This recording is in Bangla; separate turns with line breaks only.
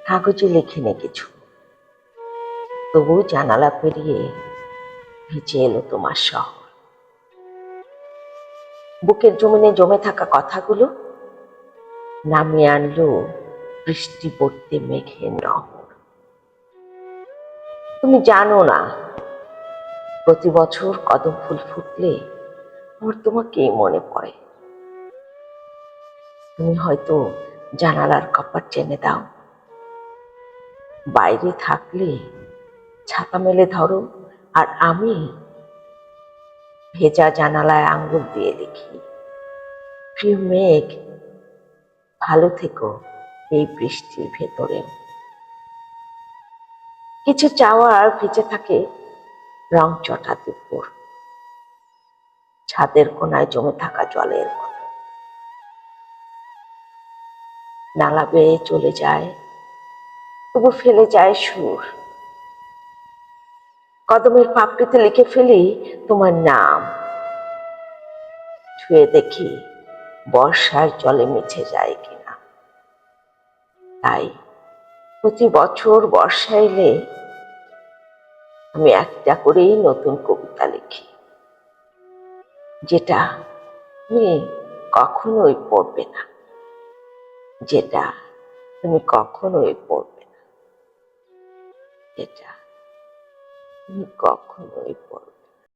কাগজে লেখিনি কিছু, তবু জানালা পেরিয়ে ভিজে এলো তোমার শহর। বুকের জমিনে জমে থাকা কথাগুলো নামিয়ে আনলো বৃষ্টি পড়তে মেঘের নহর। তুমি জানো না, প্রতি বছর কদম ফুল ফুটলে আমার তোমাকেই মনে পড়ে। তুমি হয়তো জানালার কপাট টেনে দাও, বাইরে থাকলে ছাতা মেলে ধরো, আর আমি ভেজা জানালায় আঙ্গুল দিয়ে লিখি, প্রিয় মেঘ, ভালো থেকো এই বৃষ্টির ভেতরেও। কিছু চাওয়ার ভিজে থাকে রং চটা দুপুর, ছাদের কোনায় জমে থাকা জলের মতো। নালা বেয়ে চলে যায়, তবু ফেলে যায় সুর। কদমের পাপড়িতে লিখে ফেলি তোমার নাম, ছুঁয়ে দেখি বর্ষার জলে মিছে যায় কিনা। তাই প্রতি বছর বর্ষা এলে আমি একটা করেই নতুন কবিতা লিখি, যেটা তুমি কখনোই পড়বে না, যেটা তুমি কখনোই পড়বে না, যেটা তুমি কখনোই পড়বে না।